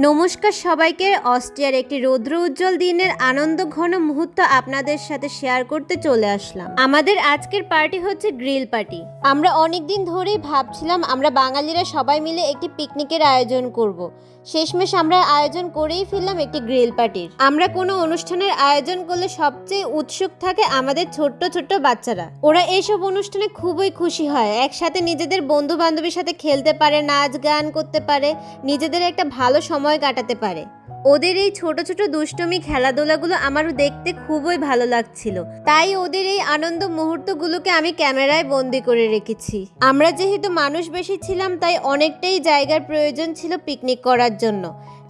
নমস্কার সবাইকে। অস্ট্রিয়ার একটি রৌদ্র উজ্জ্বল দিনের আনন্দ ঘন মুহূর্ত আপনাদের সাথে শেয়ার করতে চলে আসলাম। আমাদের আজকের পার্টি হচ্ছে গ্রিল পার্টি। আমরা অনেকদিন ধরেই ভাবছিলাম আমরা বাঙালিরা সবাই মিলে একটি পিকনিকের আয়োজন করব। শেষমেশ আমরা আয়োজন করেই ফেললাম একটি গ্রিল পার্টির। আমরা কোনো অনুষ্ঠানের আয়োজন করলে সবচেয়ে উৎসুক থাকে আমাদের ছোট্ট ছোট্ট বাচ্চারা। ওরা এইসব অনুষ্ঠানে খুবই খুশি হয়, একসাথে নিজেদের বন্ধু বান্ধবীর সাথে খেলতে পারে, নাচ গান করতে পারে, নিজেদের একটা ভালো সময় কাটাতে পারে। ওদের এই ছোট ছোট দুষ্টমি খেলাধুলাগুলো আমারও দেখতে খুবই ভালো লাগছিল, তাই ওদের এই আনন্দ মুহূর্তগুলোকে আমি ক্যামেরায় বন্দি করে রেখেছি। আমরা যেহেতু মানুষ বেশি ছিলাম তাই অনেকটাই জায়গার প্রয়োজন ছিল পিকনিক করার জন্য।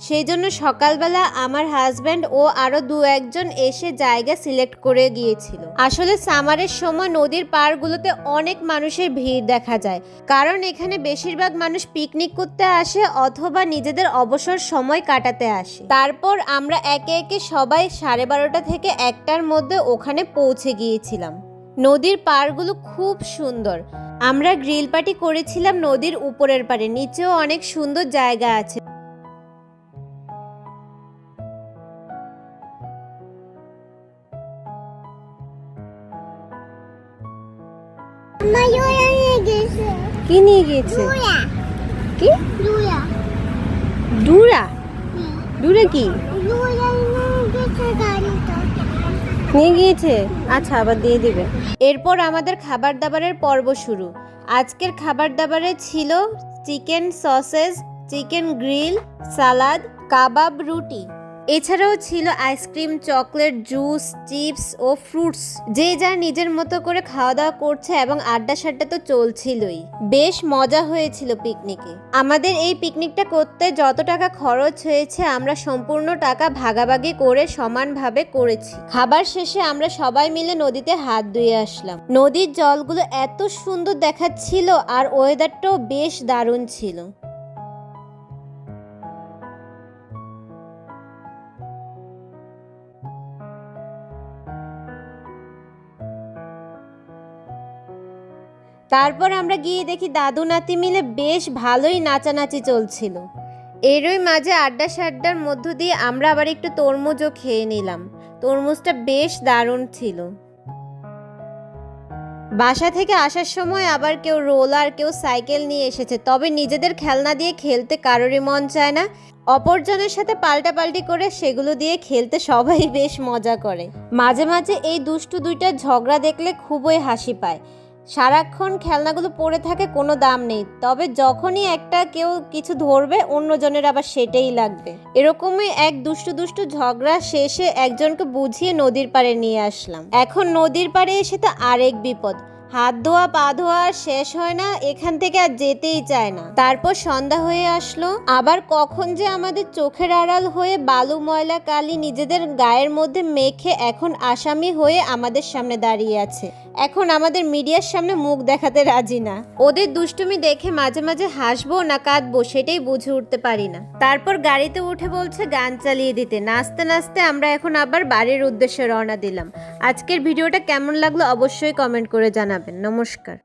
সেই জন্য সকালবেলা আমার হাজব্যান্ড ও আরো দু একজন এসে জায়গা সিলেক্ট করে গিয়েছিল। আসলে সামারের সময় নদীর পাড়গুলোতে অনেক মানুষের ভিড় দেখা যায়, কারণ এখানে বেশিরভাগ মানুষ পিকনিক করতে আসে অথবা নিজেদের অবসর সময় কাটাতে আসে। তারপর আমরা একে একে সবাই 12:30 থেকে 1টার মধ্যে ওখানে পৌঁছে গিয়েছিলাম। নদীর পাড়গুলো খুব সুন্দর। আমরা গ্রিল পার্টি করেছিলাম নদীর উপরের পাড়ে, নিচেও অনেক সুন্দর জায়গা আছে। কি নিয়ে গিয়েছে? কি ডুরা? ডুরা কি নিয়ে গিয়েছে? আচ্ছা, আবার দিয়ে দিবে। এরপর আমাদের খাবার দাবারের পর্ব শুরু। আজকের খাবার দাবারে ছিল চিকেন সসেজ, চিকেন গ্রিল, সালাদ, কাবাব, রুটি। এছাড়াও ছিল আইসক্রিম, চকলেট, জুস, চিপস ও ফ্রুটস। যে যা নিজের মতো করে খাওয়া দাওয়া করছে এবং আড্ডা সাড্ডা তো চলছিলই। বেশ মজা হয়েছিল পিকনিকে। আমাদের এই পিকনিকটা করতে যত টাকা খরচ হয়েছে আমরা সম্পূর্ণ টাকা ভাগাভাগি করে সমানভাবে করেছি। খাবার শেষে আমরা সবাই মিলে নদীতে হাত ধুয়ে আসলাম। নদীর জলগুলো এত সুন্দর দেখাচ্ছিল আর ওয়েদারটাও বেশ দারুণ ছিল। তারপর আমরা গিয়ে দেখি দাদু নাতি মিলে বেশ ভালোই নাচানাচি চলছিল। এরই মাঝে আড্ডা সাড্ডার মধ্য দিয়ে আমরা আবার একটু তরমুজও খেয়ে নিলাম। তরমুজটা বেশ দারুণ ছিল। বাসা থেকে আসার সময় আবার কেউ রোলার, কেউ সাইকেল নিয়ে এসেছে, তবে নিজেদের খেলনা দিয়ে খেলতে কারোরই মন চায় না। অপরজনের সাথে পাল্টাপাল্টি করে সেগুলো দিয়ে খেলতে সবাই বেশ মজা করে। মাঝে মাঝে এই দুষ্টু দুইটা ঝগড়া দেখলে খুবই হাসি পায়। সারাক্ষণ খেলনাগুলো পড়ে থাকে, কোনো দাম নেই, তবে যখনই একটা কেউ কিছু ধরবে অন্যজনের আবার সেটাই লাগবে। এরকমই এক দুষ্টু দুষ্টু ঝগড়া শেষে একজনকে বুঝিয়ে নদীর পাড়ে নিয়ে আসলাম। এখন নদীর পাড়ে এসে তো আরেক বিপদ, হাত ধোয়া পা ধোয়া আর শেষ হয় না, এখান থেকে আর যেতেই চায় না। তারপর সন্ধ্যা হয়ে আসলো, আবার কখন যে আমাদের চোখের আড়াল হয়ে বালু ময়লা কালি নিজেদের গায়ের মধ্যে মেখে এখন আসামি হয়ে আমাদের সামনে দাঁড়িয়ে আছে। এখন আমাদের মিডিয়ার সামনে মুখ দেখাতে রাজি না। ওদের দুষ্টুমি দেখে মাঝে মাঝে হাসবো না কাঁদবো সেটাই বুঝে উঠতে পারি না। তারপর গাড়িতে উঠে বলছে গান চালিয়ে দিতে। নাচতে নাচতে আমরা এখন আবার বাড়ির উদ্দেশ্যে রওনা দিলাম। আজকের ভিডিওটা কেমন লাগলো অবশ্যই কমেন্ট করে জানাবেন। নমস্কার।